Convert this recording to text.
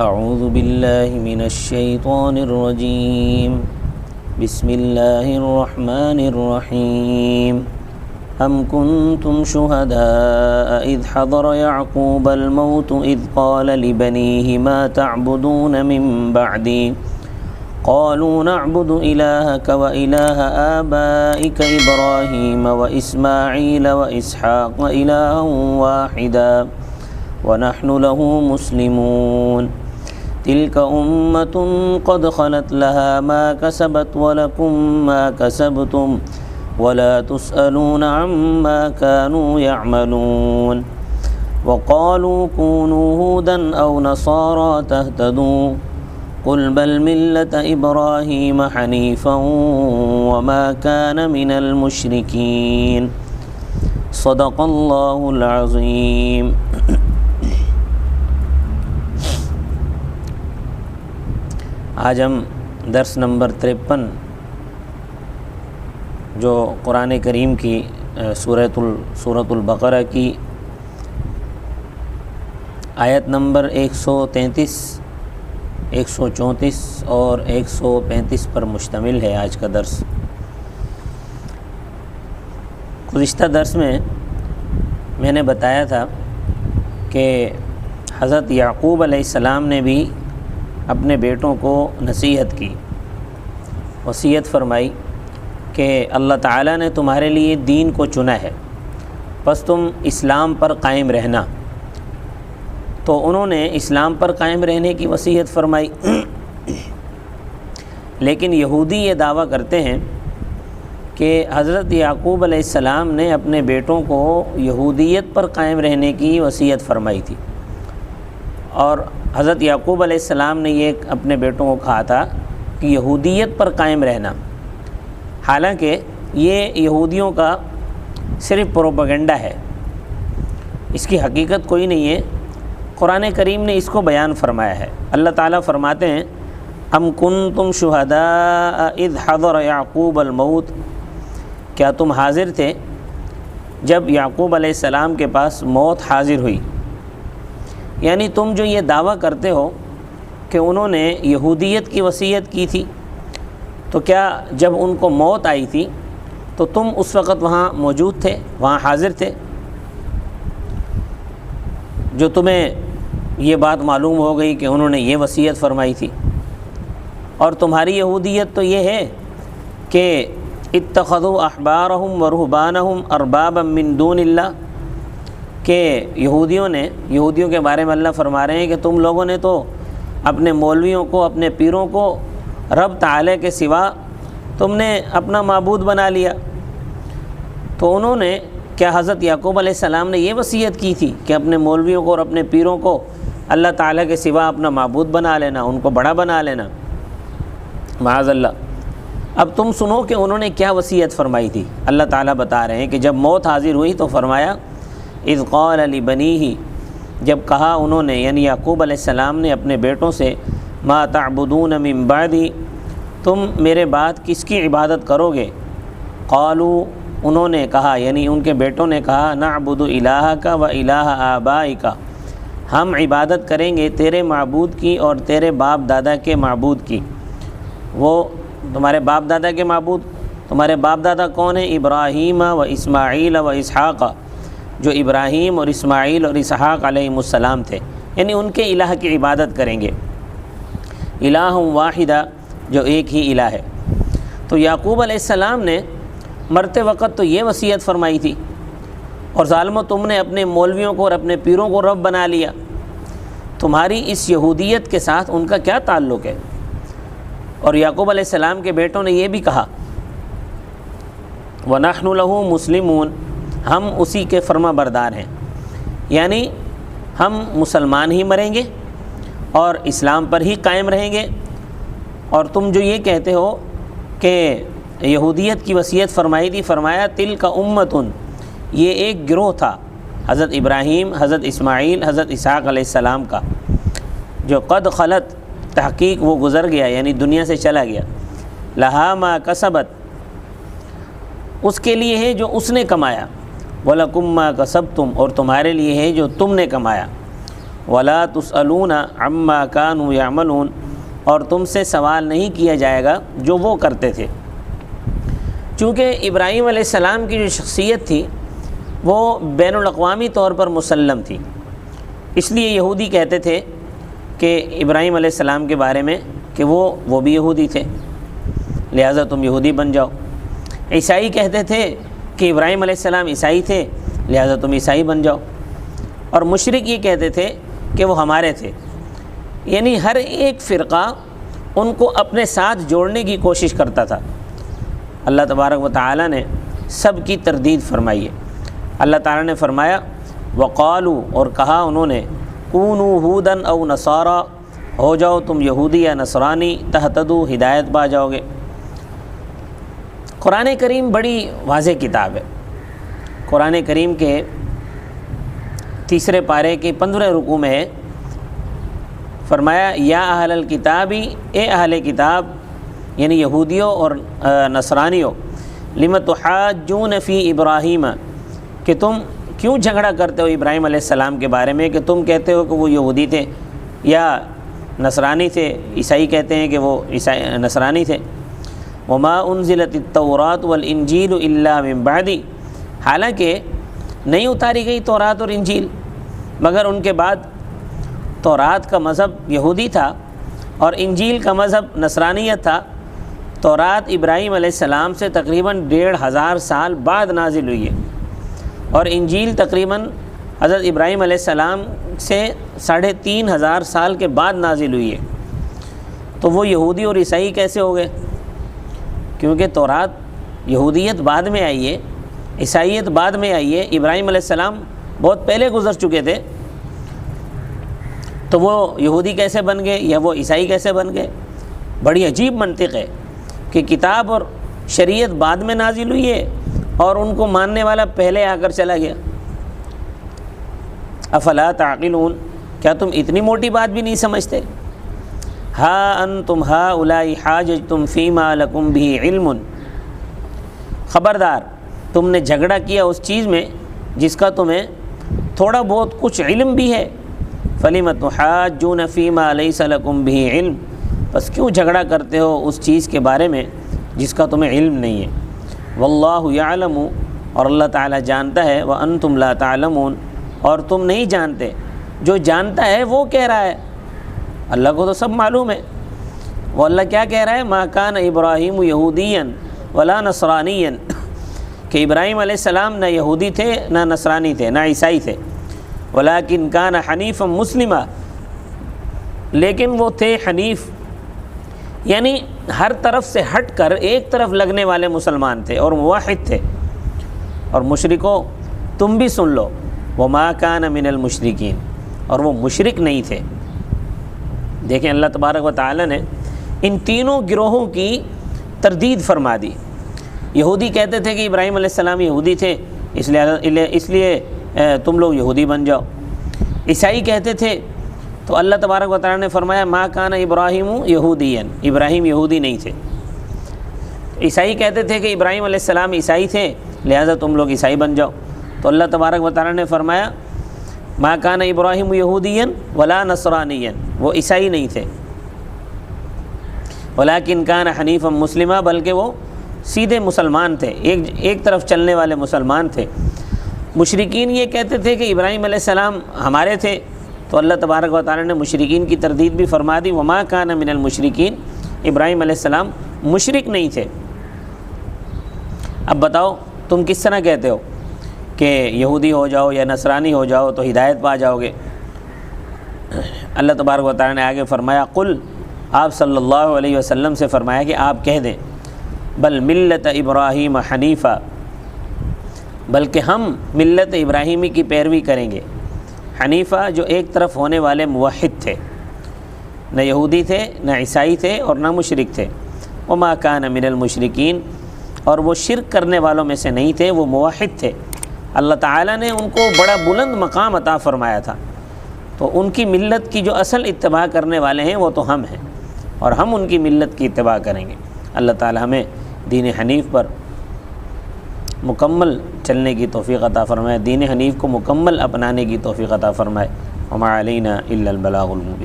اعوذ باللہ من الشیطان الرجیم بسم اللہ الرحمن الرحیم ام کنتم شہداء اذ حضر یعقوب الموت اذ قال لبنیہ ما تعبدون من بعدی قالوا نعبد الہک وإلہ آبائک ابراہیم وإسماعیل وإسحاق الہا واحدا ونحن له مسلمون تلك أمة قد خلت لها ما كسبت ولكم ما كسبتم ولا تسألون عما كانوا يعملون وقالوا كونوا هودا أو نصارى تهتدوا قل بل ملة إبراهيم حنيفا وما كان من المشركين صدق الله العظيم. آج ہم درس نمبر 53 جو قرآن کریم کی سورۃ البقرہ کی آیت نمبر 133 134 اور 135 پر مشتمل ہے. آج کا درس گزشتہ درس میں نے بتایا تھا کہ حضرت یعقوب علیہ السلام نے بھی اپنے بیٹوں کو نصیحت کی، وصیت فرمائی کہ اللہ تعالیٰ نے تمہارے لیے دین کو چنا ہے، بس تم اسلام پر قائم رہنا. تو انہوں نے اسلام پر قائم رہنے کی وصیت فرمائی. لیکن یہودی یہ دعویٰ کرتے ہیں کہ حضرت یعقوب علیہ السلام نے اپنے بیٹوں کو یہودیت پر قائم رہنے کی وصیت فرمائی تھی، اور حضرت یعقوب علیہ السلام نے یہ اپنے بیٹوں کو کہا تھا کہ یہودیت پر قائم رہنا. حالانکہ یہ یہودیوں کا صرف پروپیگنڈا ہے، اس کی حقیقت کوئی نہیں ہے. قرآن کریم نے اس کو بیان فرمایا ہے. اللہ تعالیٰ فرماتے ہیں ام کنتم شہداء اذ حضر یعقوب الموت، کیا تم حاضر تھے جب یعقوب علیہ السلام کے پاس موت حاضر ہوئی؟ یعنی تم جو یہ دعویٰ کرتے ہو کہ انہوں نے یہودیت کی وصیت کی تھی، تو کیا جب ان کو موت آئی تھی تو تم اس وقت وہاں موجود تھے، وہاں حاضر تھے؟ جو تمہیں یہ بات معلوم ہو گئی کہ انہوں نے یہ وصیت فرمائی تھی. اور تمہاری یہودیت تو یہ ہے کہ اتخذوا احبارهم ورهبانهم اربابا من دون اللہ، کہ یہودیوں کے بارے میں اللہ فرما رہے ہیں کہ تم لوگوں نے تو اپنے مولویوں کو، اپنے پیروں کو رب تعالی کے سوا تم نے اپنا معبود بنا لیا. تو انہوں نے کیا حضرت یعقوب علیہ السلام نے یہ وصیت کی تھی کہ اپنے مولویوں کو اور اپنے پیروں کو اللہ تعالی کے سوا اپنا معبود بنا لینا، ان کو بڑا بنا لینا؟ معاذ اللہ. اب تم سنو کہ انہوں نے کیا وصیت فرمائی تھی. اللہ تعالیٰ بتا رہے ہیں کہ جب موت حاضر ہوئی تو فرمایا اذ قال لبنیہ، جب کہا انہوں نے یعنی یعقوب علیہ السلام نے اپنے بیٹوں سے ما تعبدون من بعدی، تم میرے بعد کس کی عبادت کرو گے؟ قالوا، انہوں نے کہا یعنی ان کے بیٹوں نے کہا نعبد الہک و الہ آبائک، ہم عبادت کریں گے تیرے معبود کی اور تیرے باپ دادا کے معبود کی. وہ تمہارے باپ دادا کے معبود، تمہارے باپ دادا کون ہیں؟ ابراہیم و اسماعیل و اسحاق، جو ابراہیم اور اسماعیل اور اسحاق علیہم السلام تھے، یعنی ان کے الہ کی عبادت کریں گے. الہ واحدہ، جو ایک ہی الہ ہے. تو یعقوب علیہ السلام نے مرتے وقت تو یہ وصیت فرمائی تھی، اور ظالمو تم نے اپنے مولویوں کو اور اپنے پیروں کو رب بنا لیا. تمہاری اس یہودیت کے ساتھ ان کا کیا تعلق ہے؟ اور یعقوب علیہ السلام کے بیٹوں نے یہ بھی کہا وَنَحْنُ لَهُ مُسْلِمُونَ، ہم اسی کے فرما بردار ہیں، یعنی ہم مسلمان ہی مریں گے اور اسلام پر ہی قائم رہیں گے. اور تم جو یہ کہتے ہو کہ یہودیت کی وصیت فرمائی تھی، فرمایا تِلْكَ أُمَّةٌ، یہ ایک گروہ تھا حضرت ابراہیم، حضرت اسماعیل، حضرت اسحاق علیہ السلام کا، جو قد خلت، تحقیق وہ گزر گیا یعنی دنیا سے چلا گیا، لہا ما کسبت، اس کے لیے ہے جو اس نے کمایا، وَلَكُمْ مَا كَسَبْتُمْ، اور تمہارے لیے ہے جو تم نے کمایا، ولا تسألون عما كانوا يعملون، اور تم سے سوال نہیں کیا جائے گا جو وہ کرتے تھے۔ چونکہ ابراہیم علیہ السلام کی جو شخصیت تھی وہ بین الاقوامی طور پر مسلم تھی، اس لیے یہودی کہتے تھے کہ ابراہیم علیہ السلام کے بارے میں کہ وہ بھی یہودی تھے، لہٰذا تم یہودی بن جاؤ۔ عیسائی کہتے تھے کہ ابراہیم علیہ السلام عیسائی تھے، لہٰذا تم عیسائی بن جاؤ۔ اور مشرک یہ کہتے تھے کہ وہ ہمارے تھے، یعنی ہر ایک فرقہ ان کو اپنے ساتھ جوڑنے کی کوشش کرتا تھا۔ اللہ تبارک و تعالی نے سب کی تردید فرمائی ہے۔ اللہ تعالیٰ نے فرمایا وقالو، اور کہا انہوں نے کونوا ہودن او نصارا، ہو جاؤ تم یہودی یا نصرانی، تہتدو، ہدایت پا جاؤ گے۔ قرآن کریم بڑی واضح کتاب ہے۔ قرآن کریم کے تیسرے پارے کے 15 رکوع میں ہے، فرمایا یا اہل الکتابی، اے اہل کتاب یعنی یہودیوں اور نصرانیوں، لم تحاجون فی ابراہیم، کہ تم کیوں جھگڑا کرتے ہو ابراہیم علیہ السلام کے بارے میں، کہ تم کہتے ہو کہ وہ یہودی تھے یا نصرانی تھے، عیسائی کہتے ہیں کہ وہ نصرانی تھے۔ وما انزلت التوراۃ والانجیل الا من بعدی، حالانکہ نہیں اتاری گئی تورات اور انجیل مگر ان کے بعد۔ تورات کا مذہب یہودی تھا اور انجیل کا مذہب نصرانیت تھا۔ تورات ابراہیم علیہ السلام سے تقریباً 1500 سال بعد نازل ہوئی ہے، اور انجیل تقریباً حضرت ابراہیم علیہ السلام سے 3500 سال کے بعد نازل ہوئی ہے۔ تو وہ یہودی اور عیسائی کیسے ہو گئے؟ کیونکہ تورات یہودیت بعد میں آئی ہے، عیسائیت بعد میں آئی ہے، ابراہیم علیہ السلام بہت پہلے گزر چکے تھے، تو وہ یہودی کیسے بن گئے یا وہ عیسائی کیسے بن گئے؟ بڑی عجیب منطق ہے کہ کتاب اور شریعت بعد میں نازل ہوئی ہے اور ان کو ماننے والا پہلے آ کر چلا گیا۔ افلا تعقلون، کیا تم اتنی موٹی بات بھی نہیں سمجھتے؟ ہا انتم ہؤلاء حاججتم فیما لکم بہ علم، خبردار تم نے جھگڑا کیا اس چیز میں جس کا تمہیں تھوڑا بہت کچھ علم بھی ہے۔ فلم تحاجون فیما لیس لکم بہ علم، بس کیوں جھگڑا کرتے ہو اس چیز کے بارے میں جس کا تمہیں علم نہیں ہے۔ واللہ یعلم، اور اللہ تعالیٰ جانتا ہے، وانتم لا تعلمون، اور تم نہیں جانتے۔ جو جانتا ہے وہ کہہ رہا ہے، اللہ کو تو سب معلوم ہے۔ وہ اللہ کیا کہہ رہا ہے؟ ما کان ابراہیم یہودیا ولا نصرانیا، کہ ابراہیم علیہ السلام نہ یہودی تھے نہ نصرانی تھے نہ عیسائی تھے، ولیکن کان حنیفا مسلما، لیکن وہ تھے حنیف، یعنی ہر طرف سے ہٹ کر ایک طرف لگنے والے مسلمان تھے اور موحد تھے۔ اور مشرکو تم بھی سن لو، وما کان من المشرکین، اور وہ مشرک نہیں تھے۔ دیکھیں اللہ تبارک و تعالی نے ان تینوں گروہوں کی تردید فرما دی۔ یہودی کہتے تھے کہ ابراہیم علیہ السلام یہودی تھے، اس لیے تم لوگ یہودی بن جاؤ۔ عیسائی کہتے تھے، تو اللہ تبارک و تعالی نے فرمایا ما کان ابراہیم یہودیا، ابراہیم یہودی نہیں تھے۔ عیسائی کہتے تھے کہ ابراہیم علیہ السلام عیسائی تھے، لہذا تم لوگ عیسائی بن جاؤ۔ تو اللہ تبارک و تعالی نے فرمایا ما کان ابراہیم یہودیا ولا نصرانیا، وہ عیسائی نہیں تھے، ولیکن کان حنیفا مسلما، بلکہ وہ سیدھے مسلمان تھے، ایک طرف چلنے والے مسلمان تھے۔ مشرکین یہ کہتے تھے کہ ابراہیم علیہ السلام ہمارے تھے، تو اللہ تبارک و تعالی نے مشرکین کی تردید بھی فرما دی، وما کان من المشرکین، ابراہیم علیہ السلام مشرک نہیں تھے۔ اب بتاؤ تم کس طرح کہتے ہو کہ یہودی ہو جاؤ یا نصرانی ہو جاؤ تو ہدایت پا جاؤ گے؟ اللہ تبارک و تعالی نے آگے فرمایا قل، آپ صلی اللہ علیہ وسلم سے فرمایا کہ آپ کہہ دیں بل ملت ابراہیم حنیفہ، بلکہ ہم ملت ابراہیمی کی پیروی کریں گے۔ حنیفہ جو ایک طرف ہونے والے موحد تھے، نہ یہودی تھے نہ عیسائی تھے اور نہ مشرک تھے۔ وما کان من المشرکین، اور وہ شرک کرنے والوں میں سے نہیں تھے، وہ موحد تھے۔ اللہ تعالیٰ نے ان کو بڑا بلند مقام عطا فرمایا تھا، تو ان کی ملت کی جو اصل اتباع کرنے والے ہیں وہ تو ہم ہیں، اور ہم ان کی ملت کی اتباع کریں گے۔ اللہ تعالیٰ ہمیں دین حنیف پر مکمل چلنے کی توفیق عطا فرمائے، دین حنیف کو مکمل اپنانے کی توفیق عطا فرمائے۔ وما علینا الا البلاغ المبین۔